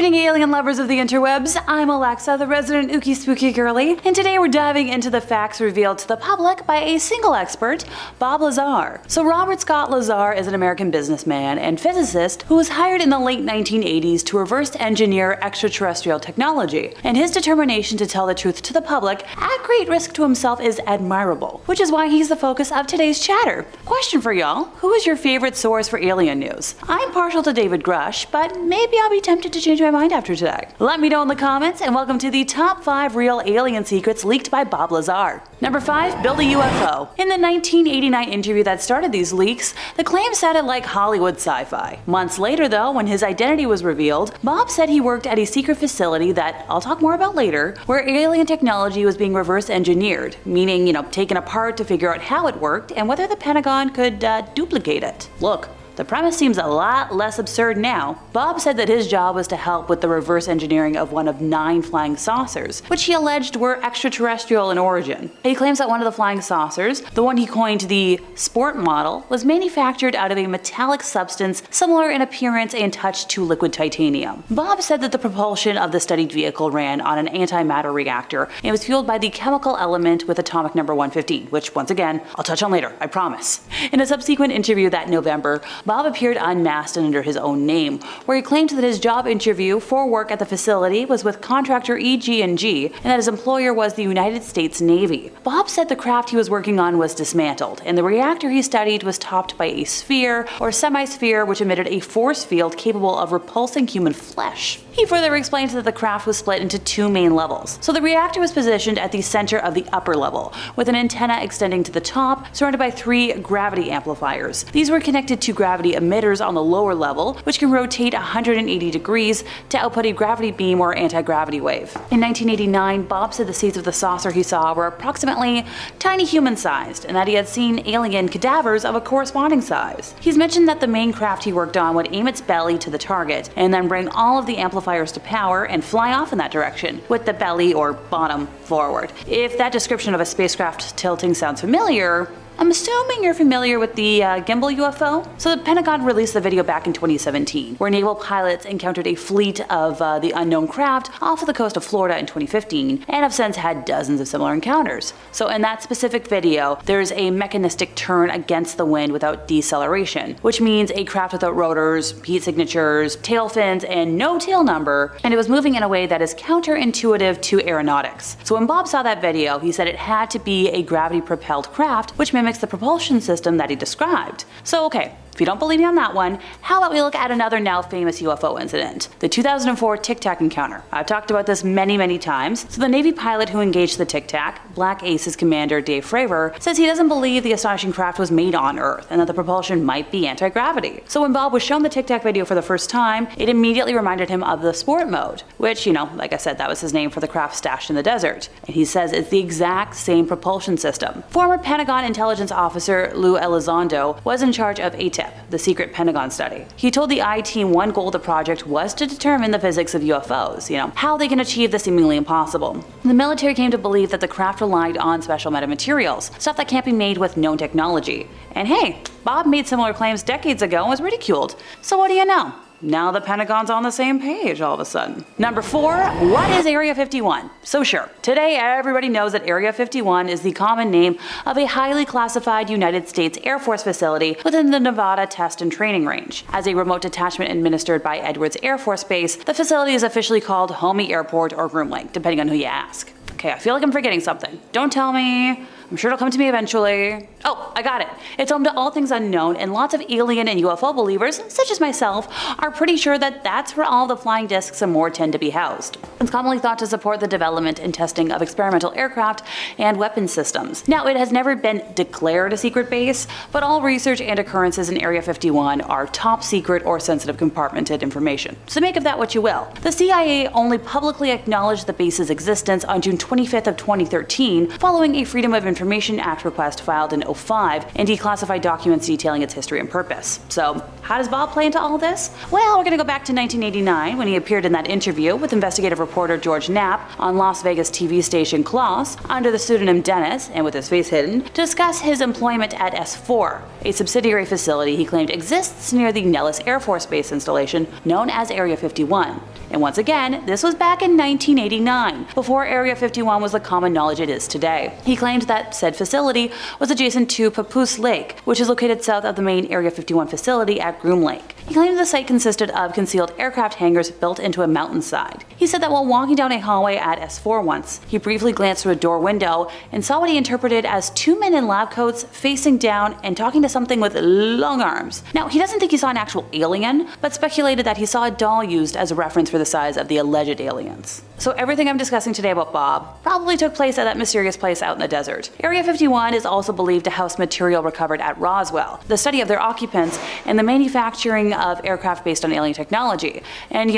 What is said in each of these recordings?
evening, alien lovers of the interwebs. I'm Alexa, the resident ookie spooky girly, and today we're diving into the facts revealed to the public by a single expert, Bob Lazar. So Robert Scott Lazar is an American businessman and physicist who was hired in the late 1980s to reverse engineer extraterrestrial technology, and his determination to tell the truth to the public at great risk to himself is admirable, which is why he's the focus of today's chatter. Question for y'all, who is your favorite source for alien news? I'm partial to David Grush, but maybe I'll be tempted to change my mind after today. Let me know in the comments, and welcome to the top 5 real alien secrets leaked by Bob Lazar. Number 5. Build a UFO. In the 1989 interview that started these leaks, the claim sounded like Hollywood sci-fi. Months later though, when his identity was revealed, Bob said he worked at a secret facility that I'll talk more about later, where alien technology was being reverse engineered, meaning, taken apart to figure out how it worked and whether the Pentagon could duplicate it. Look, the premise seems a lot less absurd now. Bob said that his job was to help with the reverse engineering of one of 9 flying saucers, which he alleged were extraterrestrial in origin. He claims that one of the flying saucers, the one he coined the sport model, was manufactured out of a metallic substance similar in appearance and touch to liquid titanium. Bob said that the propulsion of the studied vehicle ran on an antimatter reactor and was fueled by the chemical element with atomic number 115, which once again, I'll touch on later, I promise. In a subsequent interview that November, Bob appeared unmasked and under his own name, where he claimed that his job interview for work at the facility was with contractor EG&G and that his employer was the United States Navy. Bob said the craft he was working on was dismantled, and the reactor he studied was topped by a sphere or semi-sphere which emitted a force field capable of repulsing human flesh. He further explained that the craft was split into 2 main levels. So the reactor was positioned at the center of the upper level, with an antenna extending to the top, surrounded by 3 gravity amplifiers. These were connected to gravity emitters on the lower level, which can rotate 180 degrees to output a gravity beam or anti-gravity wave. In 1989, Bob said the seeds of the saucer he saw were approximately tiny human-sized, and that he had seen alien cadavers of a corresponding size. He's mentioned that the main craft he worked on would aim its belly to the target, and then bring all of the amplifiers to power and fly off in that direction, with the belly or bottom forward. If that description of a spacecraft tilting sounds familiar, I'm assuming you're familiar with the gimbal UFO? So the Pentagon released the video back in 2017, where naval pilots encountered a fleet of the unknown craft off of the coast of Florida in 2015, and have since had dozens of similar encounters. So in that specific video, there's a mechanistic turn against the wind without deceleration, which means a craft without rotors, heat signatures, tail fins, and no tail number, and it was moving in a way that is counterintuitive to aeronautics. So when Bob saw that video, he said it had to be a gravity-propelled craft, which mimics the propulsion system that he described. So okay, if you don't believe me on that one, how about we look at another now famous UFO incident, the 2004 Tic Tac encounter. I've talked about this many times. So the Navy pilot who engaged the Tic Tac, Black Ace's commander Dave Fravor, says he doesn't believe the astonishing craft was made on Earth and that the propulsion might be anti-gravity. So when Bob was shown the Tic Tac video for the first time, it immediately reminded him of the sport mode, which, like I said, that was his name for the craft stashed in the desert. And he says it's the exact same propulsion system. Former Pentagon intelligence officer Lou Elizondo was in charge of ATIP, the secret Pentagon study. He told the I-Team one goal of the project was to determine the physics of UFOs, how they can achieve the seemingly impossible. The military came to believe that the craft relied on special metamaterials, stuff that can't be made with known technology. And hey, Bob made similar claims decades ago and was ridiculed. So what do you know? Now the Pentagon's on the same page all of a sudden. Number 4, what is Area 51? So sure, today everybody knows that Area 51 is the common name of a highly classified United States Air Force facility within the Nevada Test and Training Range. As a remote detachment administered by Edwards Air Force Base, the facility is officially called Homey Airport or Groom Lake, depending on who you ask. Okay, I feel like I'm forgetting something. Don't tell me. I'm sure it'll come to me eventually. Oh, I got it. It's home to all things unknown, and lots of alien and UFO believers, such as myself, are pretty sure that that's where all the flying discs and more tend to be housed. It's commonly thought to support the development and testing of experimental aircraft and weapon systems. Now, it has never been declared a secret base, but all research and occurrences in Area 51 are top secret or sensitive compartmented information. So make of that what you will. The CIA only publicly acknowledged the base's existence on June 25th of 2013, following a Freedom of Information Act request filed in 2005 and declassified documents detailing its history and purpose. So how does Bob play into all this? Well, we're gonna go back to 1989 when he appeared in that interview with investigative reporter George Knapp on Las Vegas TV station Klaus under the pseudonym Dennis and with his face hidden to discuss his employment at S4, a subsidiary facility he claimed exists near the Nellis Air Force Base installation known as Area 51. And once again, this was back in 1989, before Area 51 was the common knowledge it is today. He claimed that said facility was adjacent to Papoose Lake, which is located south of the main Area 51 facility at Groom Lake. He claimed the site consisted of concealed aircraft hangars built into a mountainside. He said that while walking down a hallway at S4 once, he briefly glanced through a door window and saw what he interpreted as two men in lab coats facing down and talking to something with long arms. Now, he doesn't think he saw an actual alien, but speculated that he saw a doll used as a reference for the size of the alleged aliens. So everything I'm discussing today about Bob probably took place at that mysterious place out in the desert. Area 51 is also believed to house material recovered at Roswell, the study of their occupants, and the manufacturing of aircraft based on alien technology. And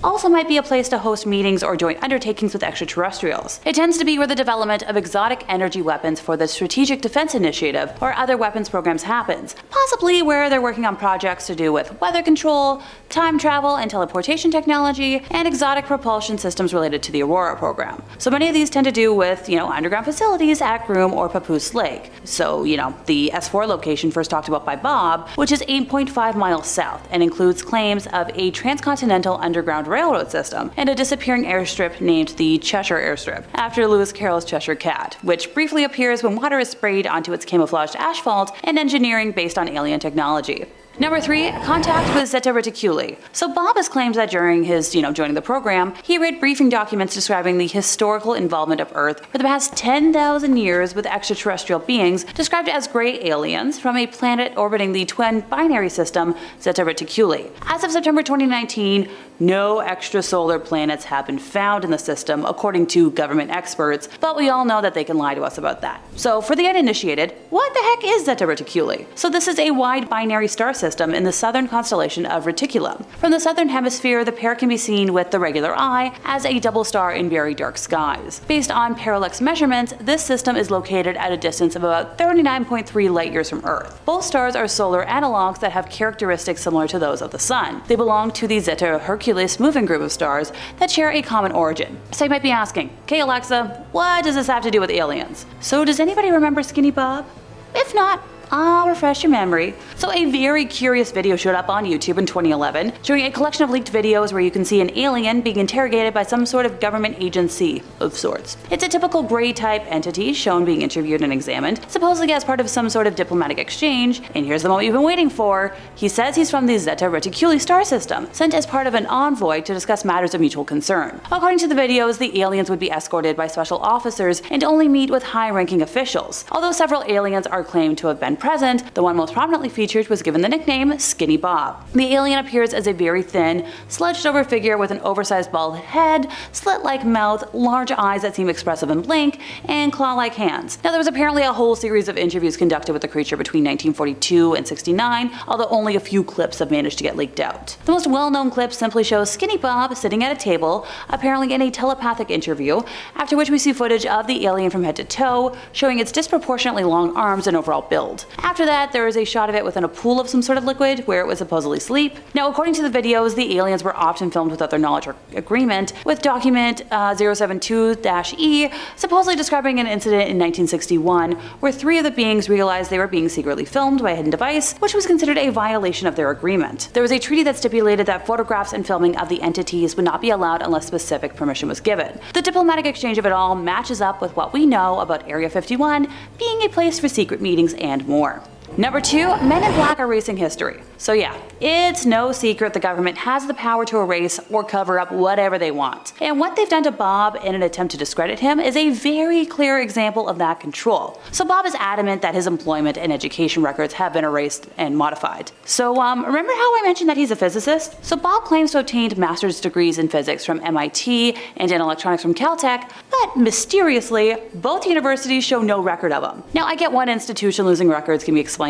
also might be a place to host meetings or joint undertakings with extraterrestrials. It tends to be where the development of exotic energy weapons for the Strategic Defense Initiative or other weapons programs happens, possibly where they're working on projects to do with weather control, time travel and teleportation technology, and exotic propulsion systems related to the Aurora program. So many of these tend to do with, underground facilities at Groom or Papoose Lake. So, the S4 location first talked about by Bob, which is 8.5 miles south and includes claims of a transcontinental underground railroad system and a disappearing airstrip named the Cheshire Airstrip, after Lewis Carroll's Cheshire Cat, which briefly appears when water is sprayed onto its camouflaged asphalt and engineering based on alien technology. Number 3, contact with Zeta Reticuli. So Bob has claimed that during his, joining the program, he read briefing documents describing the historical involvement of Earth for the past 10,000 years with extraterrestrial beings described as gray aliens from a planet orbiting the twin binary system Zeta Reticuli. As of September 2019, no extrasolar planets have been found in the system, according to government experts, but we all know that they can lie to us about that. So for the uninitiated, what the heck is Zeta Reticuli? So this is a wide binary star system in the southern constellation of Reticuli. From the southern hemisphere, the pair can be seen with the regular eye as a double star in very dark skies. Based on parallax measurements, this system is located at a distance of about 39.3 light years from Earth. Both stars are solar analogs that have characteristics similar to those of the Sun. They belong to the Zeta Herculis moving group of stars that share a common origin. So you might be asking, okay Alexa, what does this have to do with aliens? So does anybody remember Skinny Bob? If not, I'll refresh your memory. So a very curious video showed up on YouTube in 2011, showing a collection of leaked videos where you can see an alien being interrogated by some sort of government agency of sorts. It's a typical gray type entity shown being interviewed and examined, supposedly as part of some sort of diplomatic exchange, and here's the moment you've been waiting for. He says he's from the Zeta Reticuli star system, sent as part of an envoy to discuss matters of mutual concern. According to the videos, the aliens would be escorted by special officers and only meet with high-ranking officials. Although several aliens are claimed to have been present, the one most prominently featured was given the nickname Skinny Bob. The alien appears as a very thin, slouched-over figure with an oversized bald head, slit-like mouth, large eyes that seem expressive and blink, and claw-like hands. Now, there was apparently a whole series of interviews conducted with the creature between 1942 and 69, although only a few clips have managed to get leaked out. The most well-known clip simply shows Skinny Bob sitting at a table, apparently in a telepathic interview, after which we see footage of the alien from head to toe, showing its disproportionately long arms and overall build. After that, there is a shot of it within a pool of some sort of liquid where it was supposedly asleep. Now, according to the videos, the aliens were often filmed without their knowledge or agreement, with document 072-E supposedly describing an incident in 1961 where 3 of the beings realized they were being secretly filmed by a hidden device, which was considered a violation of their agreement. There was a treaty that stipulated that photographs and filming of the entities would not be allowed unless specific permission was given. The diplomatic exchange of it all matches up with what we know about Area 51 being a place for secret meetings and more. Number 2, Men in Black Erasing History. So yeah, it's no secret the government has the power to erase or cover up whatever they want. And what they've done to Bob in an attempt to discredit him is a very clear example of that control. So Bob is adamant that his employment and education records have been erased and modified. So remember how I mentioned that he's a physicist? So Bob claims to have obtained master's degrees in physics from MIT and in electronics from Caltech, but mysteriously, both universities show no record of him. Now, I get one institution losing records can be explained,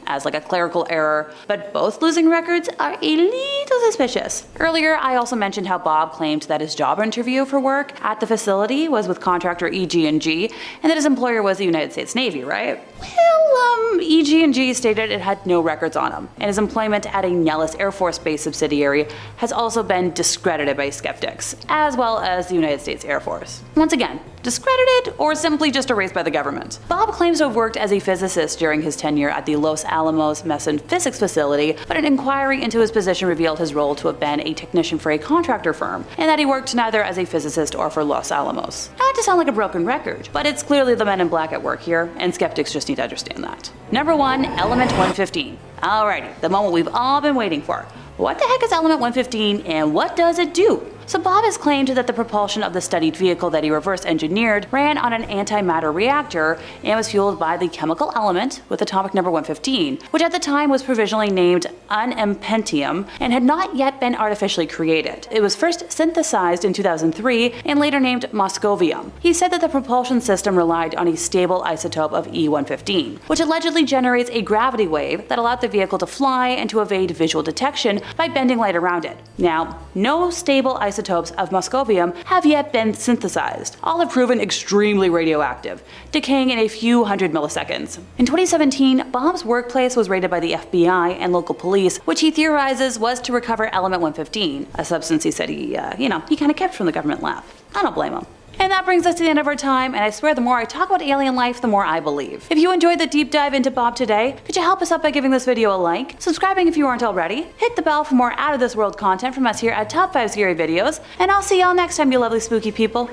as like a clerical error, but both losing records are a little suspicious. Earlier, I also mentioned how Bob claimed that his job interview for work at the facility was with contractor EG&G, and that his employer was the United States Navy, right? Well, EG&G stated it had no records on him, and his employment at a Nellis Air Force Base subsidiary has also been discredited by skeptics, as well as the United States Air Force. Once again, discredited, or simply just erased by the government. Bob claims to have worked as a physicist during his tenure at the Los Alamos Meson Physics facility, but an inquiry into his position revealed his role to have been a technician for a contractor firm, and that he worked neither as a physicist or for Los Alamos. Not to sound like a broken record, but it's clearly the men in black at work here, and skeptics just need to understand that. Number 1. Element 115. Alrighty, the moment we've all been waiting for. What the heck is element 115 and what does it do? So Bob has claimed that the propulsion of the studied vehicle that he reverse engineered ran on an antimatter reactor and was fueled by the chemical element with atomic number 115, which at the time was provisionally named unempentium and had not yet been artificially created. It was first synthesized in 2003 and later named moscovium. He said that the propulsion system relied on a stable isotope of E115, which allegedly generates a gravity wave that allowed the vehicle to fly and to evade visual detection by bending light around it. Now, no stable isotopes of moscovium have yet been synthesized. All have proven extremely radioactive, decaying in a few hundred milliseconds. In 2017, Bob's workplace was raided by the FBI and local police, which he theorizes was to recover element 115, a substance he said he kind of kept from the government lab. I don't blame him. And that brings us to the end of our time, and I swear the more I talk about alien life, the more I believe. If you enjoyed the deep dive into Bob today, could you help us out by giving this video a like, subscribing if you aren't already, hit the bell for more out of this world content from us here at Top 5 Scary Videos, and I'll see y'all next time, you lovely spooky people.